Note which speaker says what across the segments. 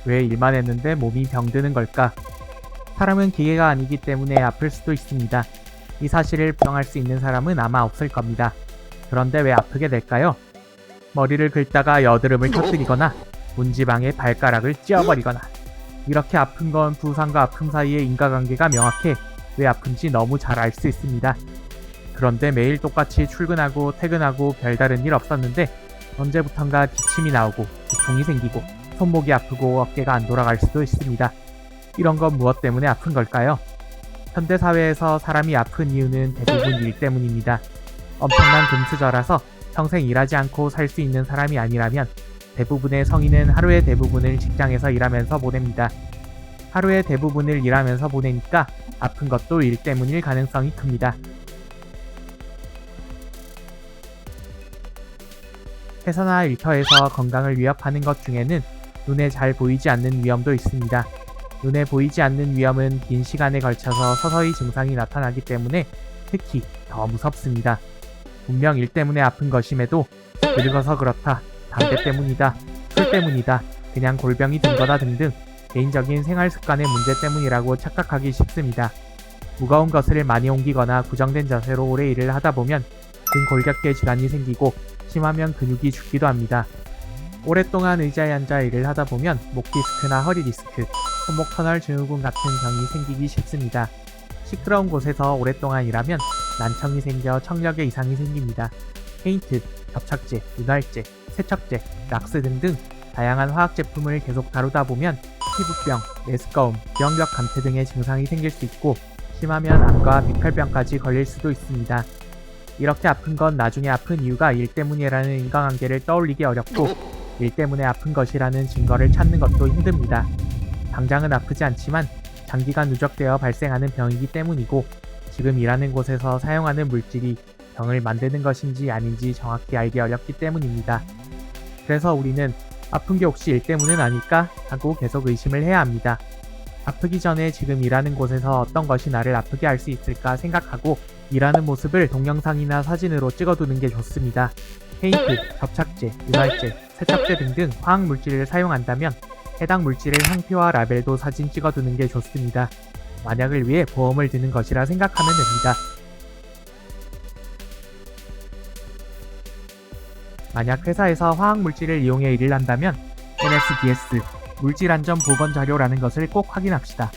Speaker 1: 왜 일만 했는데 몸이 병드는 걸까? 사람은 기계가 아니기 때문에 아플 수도 있습니다. 이 사실을 부정할 수 있는 사람은 아마 없을 겁니다. 그런데 왜 아프게 될까요? 머리를 긁다가 여드름을 터뜨리거나 문지방에 발가락을 찧어버리거나 이렇게 아픈 건 부상과 아픔 사이의 인과관계가 명확해 왜 아픈지 너무 잘 알 수 있습니다. 그런데 매일 똑같이 출근하고 퇴근하고 별다른 일 없었는데 언제부턴가 기침이 나오고 두통이 생기고 손목이 아프고 어깨가 안 돌아갈 수도 있습니다. 이런 건 무엇 때문에 아픈 걸까요? 현대사회에서 사람이 아픈 이유는 대부분 일 때문입니다. 엄청난 금수저라서 평생 일하지 않고 살 수 있는 사람이 아니라면 대부분의 성인은 하루의 대부분을 직장에서 일하면서 보냅니다. 하루의 대부분을 일하면서 보내니까 아픈 것도 일 때문일 가능성이 큽니다. 회사나 일터에서 건강을 위협하는 것 중에는 눈에 잘 보이지 않는 위험도 있습니다. 눈에 보이지 않는 위험은 긴 시간에 걸쳐서 서서히 증상이 나타나기 때문에 특히 더 무섭습니다. 분명 일 때문에 아픈 것임에도 늙어서 그렇다, 담배 때문이다, 술 때문이다, 그냥 골병이 든 거다 등등 개인적인 생활 습관의 문제 때문이라고 착각하기 쉽습니다. 무거운 것을 많이 옮기거나 고정된 자세로 오래 일을 하다 보면 등 골격계 질환이 생기고 심하면 근육이 죽기도 합니다. 오랫동안 의자에 앉아 일을 하다 보면 목 디스크나 허리 디스크, 손목 터널 증후군 같은 병이 생기기 쉽습니다. 시끄러운 곳에서 오랫동안 일하면 난청이 생겨 청력에 이상이 생깁니다. 페인트, 접착제, 윤활제, 세척제, 락스 등등 다양한 화학 제품을 계속 다루다 보면 피부병, 메스꺼움, 기억력 감퇴 등의 증상이 생길 수 있고 심하면 암과 백혈병까지 걸릴 수도 있습니다. 이렇게 아픈 건 나중에 아픈 이유가 일 때문이라는 인과관계를 떠올리기 어렵고 일 때문에 아픈 것이라는 증거를 찾는 것도 힘듭니다. 당장은 아프지 않지만 장기간 누적되어 발생하는 병이기 때문이고 지금 일하는 곳에서 사용하는 물질이 병을 만드는 것인지 아닌지 정확히 알기 어렵기 때문입니다. 그래서 우리는 아픈 게 혹시 일 때문은 아닐까 하고 계속 의심을 해야 합니다. 아프기 전에 지금 일하는 곳에서 어떤 것이 나를 아프게 할 수 있을까 생각하고 일하는 모습을 동영상이나 사진으로 찍어두는 게 좋습니다. 페인트, 접착제, 윤활제, 세척제 등등 화학 물질을 사용한다면 해당 물질의 상표와 라벨도 사진 찍어두는 게 좋습니다. 만약을 위해 보험을 드는 것이라 생각하면 됩니다. 만약 회사에서 화학 물질을 이용해 일을 한다면 MSDS, 물질안전보건자료라는 것을 꼭 확인합시다.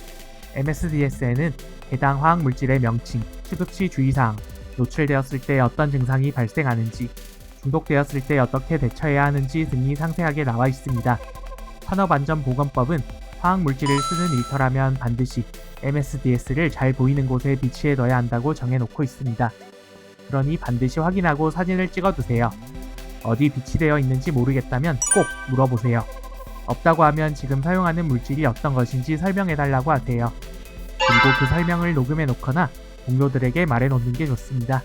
Speaker 1: MSDS에는 해당 화학 물질의 명칭, 취급시 주의사항, 노출되었을 때 어떤 증상이 발생하는지, 중독되었을 때 어떻게 대처해야 하는지 등이 상세하게 나와 있습니다. 산업안전보건법은 화학물질을 쓰는 일터라면 반드시 MSDS를 잘 보이는 곳에 비치해 둬야 한다고 정해놓고 있습니다. 그러니 반드시 확인하고 사진을 찍어두세요. 어디 비치되어 있는지 모르겠다면 꼭 물어보세요. 없다고 하면 지금 사용하는 물질이 어떤 것인지 설명해달라고 하세요. 그리고 그 설명을 녹음해 놓거나 동료들에게 말해 놓는 게 좋습니다.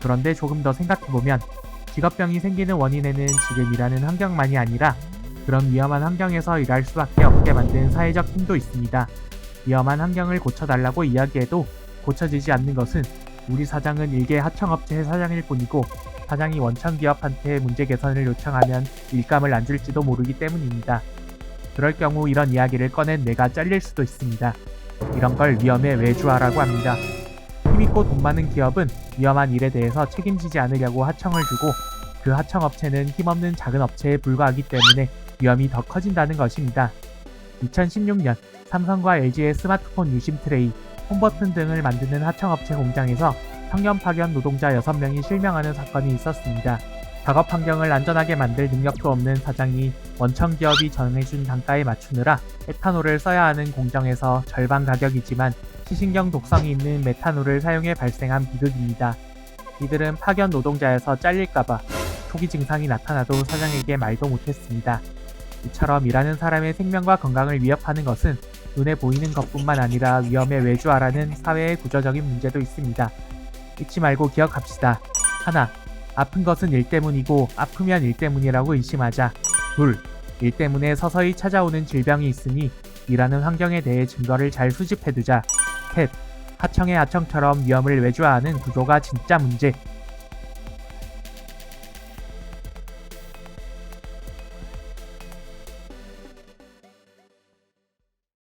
Speaker 1: 그런데 조금 더 생각해보면 직업병이 생기는 원인에는 지금 일하는 환경만이 아니라 그런 위험한 환경에서 일할 수밖에 없게 만든 사회적 힘도 있습니다. 위험한 환경을 고쳐달라고 이야기해도 고쳐지지 않는 것은 우리 사장은 일개 하청업체의 사장일 뿐이고 사장이 원청기업한테 문제 개선을 요청하면 일감을 안 줄지도 모르기 때문입니다. 그럴 경우 이런 이야기를 꺼낸 내가 잘릴 수도 있습니다. 이런 걸 위험의 외주화라고 합니다. 힘있고 돈 많은 기업은 위험한 일에 대해서 책임지지 않으려고 하청을 주고 그 하청업체는 힘없는 작은 업체에 불과하기 때문에 위험이 더 커진다는 것입니다. 2016년 삼성과 LG의 스마트폰 유심 트레이, 홈버튼 등을 만드는 하청업체 공장에서 청년 파견 노동자 6명이 실명하는 사건이 있었습니다. 작업 환경을 안전하게 만들 능력도 없는 사장이 원청 기업이 정해준 단가에 맞추느라 에탄올을 써야 하는 공정에서 절반 가격이지만 시신경 독성이 있는 메탄올을 사용해 발생한 비극입니다. 이들은 파견 노동자여서 잘릴까봐 초기 증상이 나타나도 사장에게 말도 못했습니다. 이처럼 일하는 사람의 생명과 건강을 위협하는 것은 눈에 보이는 것뿐만 아니라 위험의 외주화라는 사회의 구조적인 문제도 있습니다. 잊지 말고 기억합시다. 하나, 아픈 것은 일 때문이고 아프면 일 때문이라고 의심하자. 둘, 일 때문에 서서히 찾아오는 질병이 있으니 일하는 환경에 대해 증거를 잘 수집해두자. 셋, 하청의 하청처럼 위험을 외주화하는 구조가 진짜 문제.